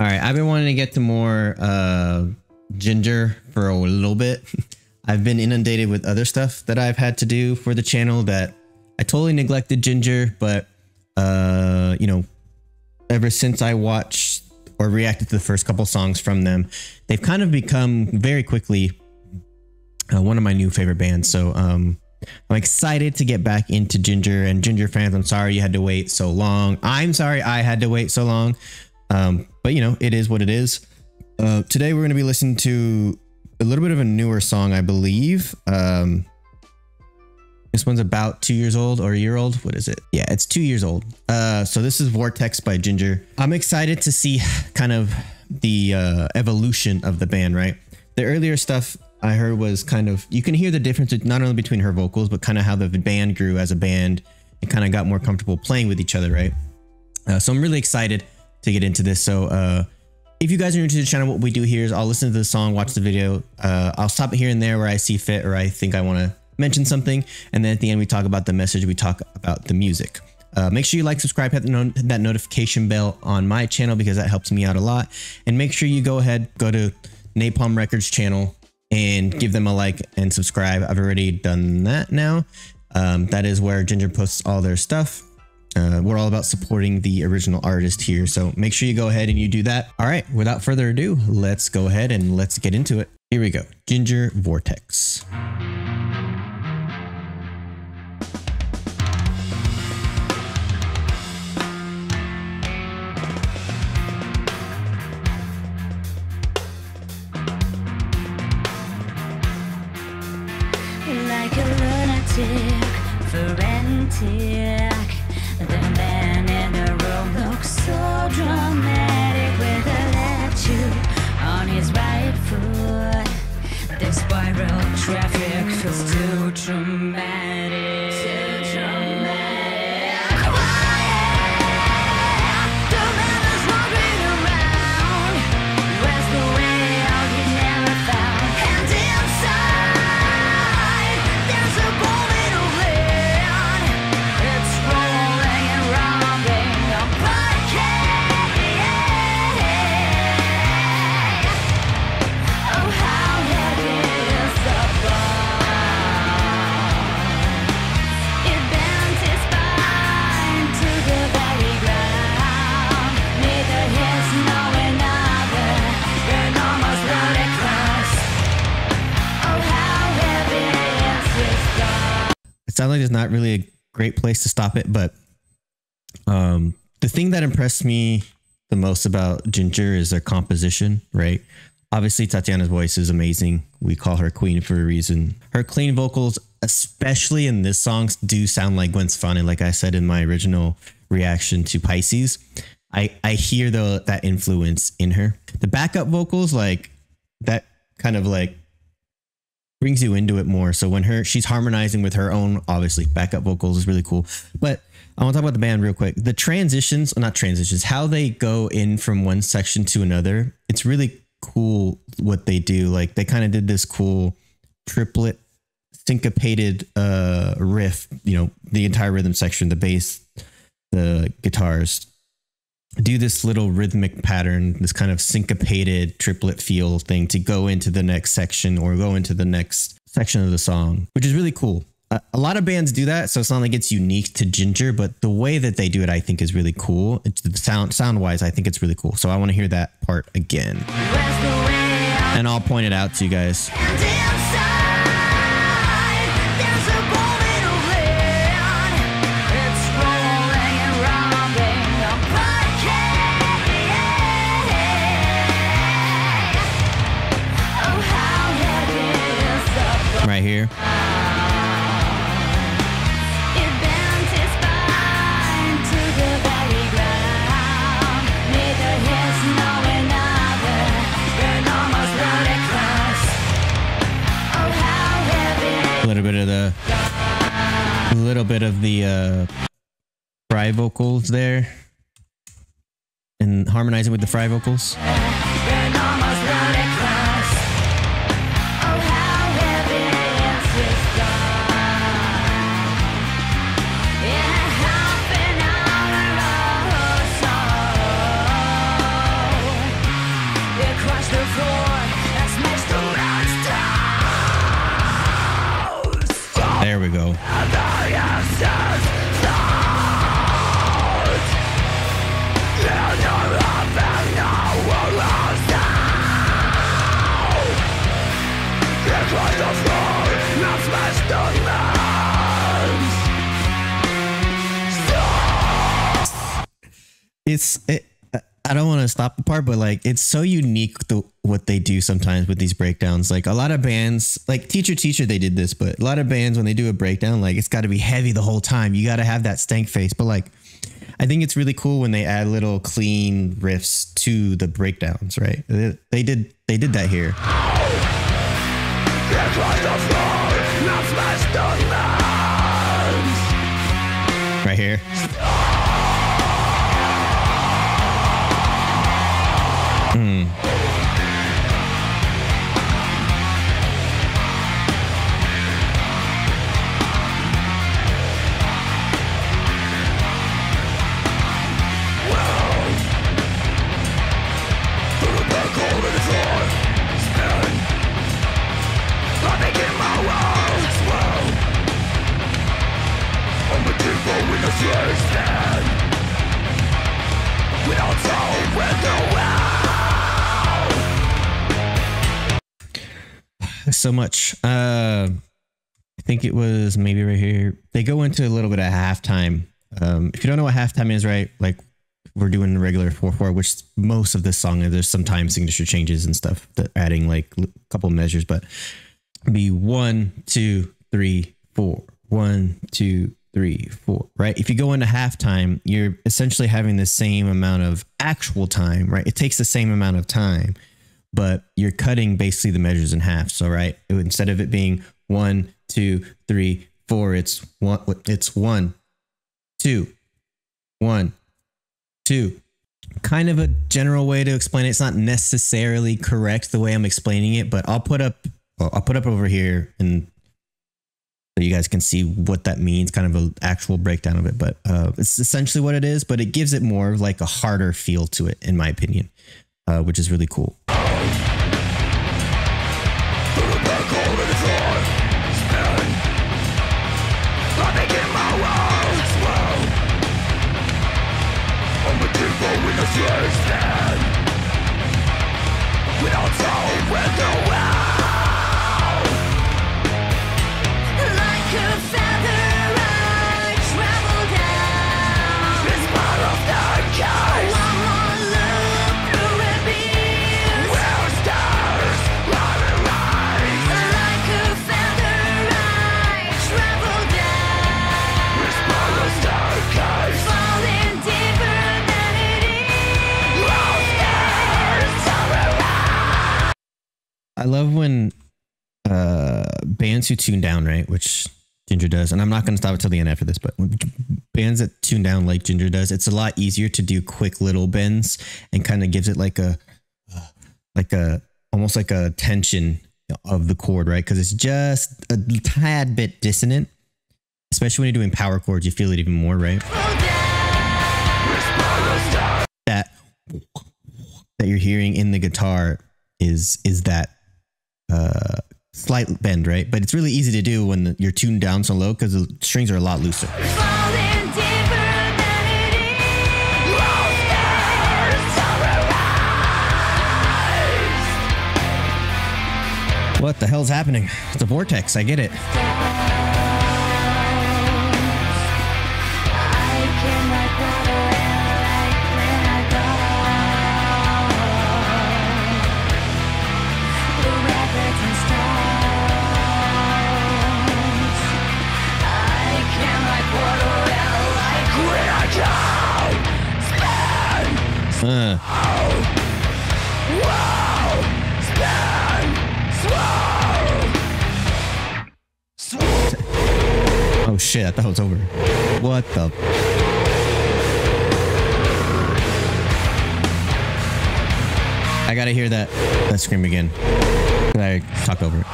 All right, I've been wanting to get to more Jinjer for a little bit. I've been inundated with other stuff that I've had to do for the channel that I totally neglected Jinjer, but you know, ever since I watched or reacted to the first couple songs from them, they've kind of become very quickly one of my new favorite bands. So I'm excited to get back into Jinjer. And Jinjer fans, I'm sorry you had to wait so long. I'm sorry I had to wait so long. But you know, it is what it is. Today we're going to be listening to a little bit of a newer song, I believe. This one's about 2 years old or a year old. What is it? Yeah, it's 2 years old. So this is Vortex by Jinjer. I'm excited to see kind of the evolution of the band, right? The earlier stuff I heard was kind of, you can hear the difference not only between her vocals, but kind of how the band grew as a band and kind of got more comfortable playing with each other, right? So I'm really excited to get into this. So if you guys are new to the channel, what we do here is I'll listen to the song, watch the video. I'll stop it here and there where I see fit or I think I want to mention something. And then at the end, we talk about the message. We talk about the music. Make sure you like, subscribe, hit that notification bell on my channel because that helps me out a lot. And make sure you go to Napalm Records channel and give them a like and subscribe. I've already done that now. That is where Jinjer posts all their stuff. We're all about supporting the original artist here. So make sure you go ahead and you do that. All right, without further ado, let's go ahead and let's get into it. Here we go. Jinjer, Vortex. Like a lunatic, frantic. The man in the room looks so dramatic with a latch on his right foot. The spiral traffic feels too dramatic. Too dramatic. Quiet. The man is wandering around. Where's the way out he never found? And inside, there's a moment of land. It's rolling and robbing a parquet. Oh, how heavy is the bar? It bends its spine to the very ground. Neither his nor another, an almost ludicrous. Oh, how heavy is his bar? It sounds like there's not really a great place to stop it, but the thing that impressed me the most about Jinjer is their composition, right? Obviously, Tatiana's voice is amazing. We call her queen for a reason. Her clean vocals, especially in this song, do sound like Gwen Stefani, like I said in my original reaction to Pisces. I hear that influence in her. The backup vocals, like that kind of like brings you into it more. So when she's harmonizing with her own, obviously, backup vocals is really cool. But I want to talk about the band real quick. The transitions, not transitions, how they go in from one section to another. It's really cool what they do. Like they kind of did this cool triplet syncopated riff, you know, the entire rhythm section, the bass, the guitars do this little rhythmic pattern, this kind of syncopated triplet feel thing to go into the next section or go into the next section of the song, which is really cool. A lot of bands do that, so it's not like it's unique to Jinjer, but the way that they do it, I think, is really cool. It's sound wise, I think it's really cool. So I want to hear that part again, and I'll point it out to you guys. Right here. A little bit of the fry vocals there, and harmonizing with the fry vocals. I don't want to stop the part, but like it's so unique what they do sometimes with these breakdowns. Like a lot of bands, like Teacher, they did this, but a lot of bands when they do a breakdown, like it's got to be heavy the whole time. You got to have that stank face. But like, I think it's really cool when they add little clean riffs to the breakdowns. Right? They did that here. Right here. So much. I think it was maybe right here. They go into a little bit of halftime. If you don't know what halftime is, right? Like we're doing the regular 4/4, which most of this song is. There's some time signature changes and stuff that adding like a couple measures, but be 1, 2, 3, 4. 1, 2, 3, 4. Right? If you go into halftime, you're essentially having the same amount of actual time, right? It takes the same amount of time, but you're cutting basically the measures in half. So, right, instead of it being 1, 2, 3, 4, it's 1, 2, 1, 2. Kind of a general way to explain it. It's not necessarily correct the way I'm explaining it, but I'll put up over here and so you guys can see what that means, kind of an actual breakdown of it. But it's essentially what it is, but it gives it more like a harder feel to it, in my opinion, which is really cool. I love when bands who tune down, right, which Jinjer does, and I'm not going to stop it till the end after this, but when bands that tune down like Jinjer does, it's a lot easier to do quick little bends and kind of gives it like a almost like a tension of the chord, right? Because it's just a tad bit dissonant, especially when you're doing power chords, you feel it even more, right? That you're hearing in the guitar is that slight bend, right? But it's really easy to do when you're tuned down so low because the strings are a lot looser. What the hell's happening? It's a vortex. I get it. Oh shit, I thought it was over. What the? I gotta hear that scream again. I talk over it.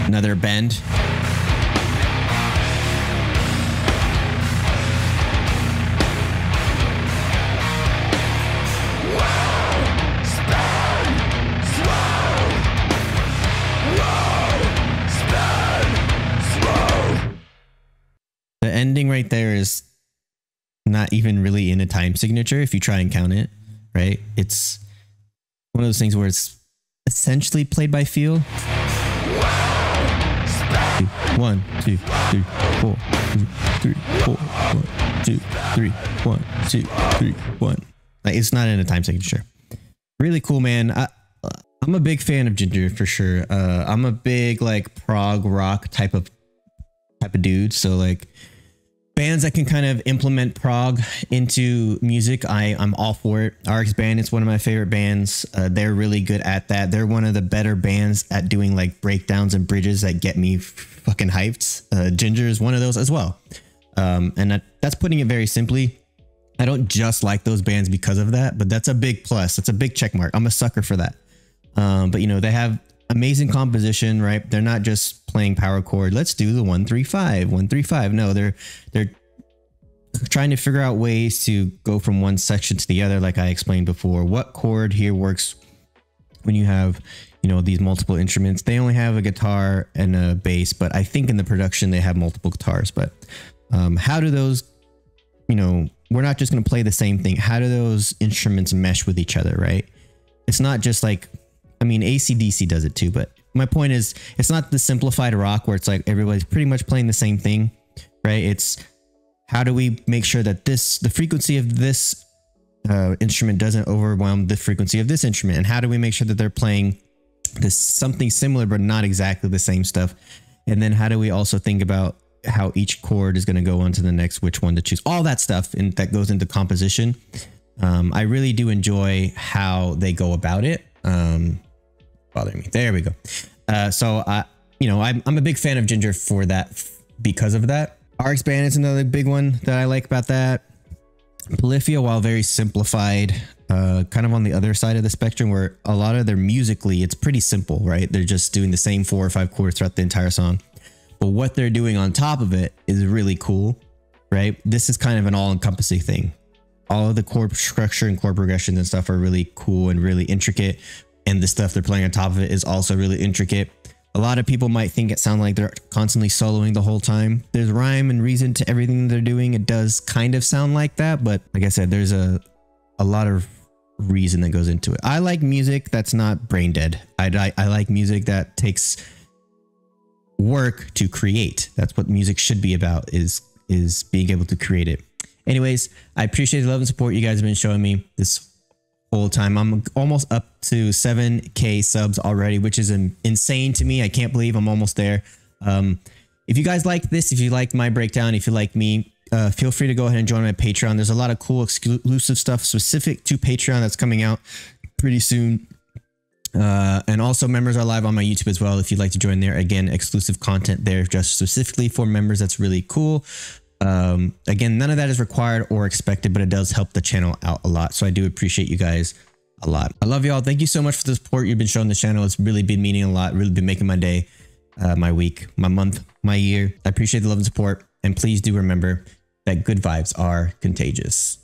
Another bend. The ending right there is not even really in a time signature if you try and count it. right? It's one of those things where it's essentially played by feel. 1, 2, 3, 4, 2, 3, 4, 1, 2, 3, 1, 2, 3, 1. Like, it's not in a time signature. Really cool, man. I'm a big fan of Jinjer for sure. I'm a big like prog rock type of dude. So like bands that can kind of implement prog into music, I'm all for it. RX Band is one of my favorite bands. They're really good at that. They're one of the better bands at doing like breakdowns and bridges that get me fucking hyped. Jinjer is one of those as well. And that's putting it very simply. I don't just like those bands because of that, but that's a big plus. That's a big check mark. I'm a sucker for that. But you know, they have amazing composition, right? They're not just playing power chord. Let's do the 1-3-5, 1-3-5. No, they're trying to figure out ways to go from one section to the other. Like I explained before, what chord here works when you have, you know, these multiple instruments. They only have a guitar and a bass, but I think in the production they have multiple guitars. But how do those, you know, we're not just going to play the same thing. How do those instruments mesh with each other, right? It's not just like, I mean, AC/DC does it too, but my point is, it's not the simplified rock where it's like everybody's pretty much playing the same thing, right? It's how do we make sure that the frequency of this instrument doesn't overwhelm the frequency of this instrument, and how do we make sure that they're playing this something similar but not exactly the same stuff, and then how do we also think about how each chord is going to go on to the next, which one to choose, all that stuff, and that goes into composition. I really do enjoy how they go about it. Bothering me. There we go. So you know, I'm a big fan of Jinjer for that, because of that. RX Band is another big one that I like about that. Polyphia, while very simplified, kind of on the other side of the spectrum, where a lot of their musically, it's pretty simple, right? They're just doing the same 4 or 5 chords throughout the entire song. But what they're doing on top of it is really cool, right? This is kind of an all-encompassing thing. All of the chord structure and chord progressions and stuff are really cool and really intricate. And the stuff they're playing on top of it is also really intricate. A lot of people might think it sounds like they're constantly soloing the whole time. There's rhyme and reason to everything they're doing. It does kind of sound like that, but like I said, there's a lot of reason that goes into it. I like music that's not brain dead. I like music that takes work to create. That's what music should be about, is being able to create it. Anyways, I appreciate the love and support you guys have been showing me this whole time. I'm almost up to 7K subs already, which is insane to me. I can't believe I'm almost there. If you guys like this, if you like my breakdown, if you like me, feel free to go ahead and join my Patreon. There's a lot of cool exclusive stuff specific to Patreon that's coming out pretty soon. And also members are live on my YouTube as well. If you'd like to join there, again, exclusive content there just specifically for members. That's really cool. Again, none of that is required or expected, but it does help the channel out a lot. So I do appreciate you guys a lot. I love y'all. Thank you so much for the support you've been showing the channel. It's really been meaning a lot, really been making my day, my week, my month, my year. I appreciate the love and support. And please do remember that good vibes are contagious.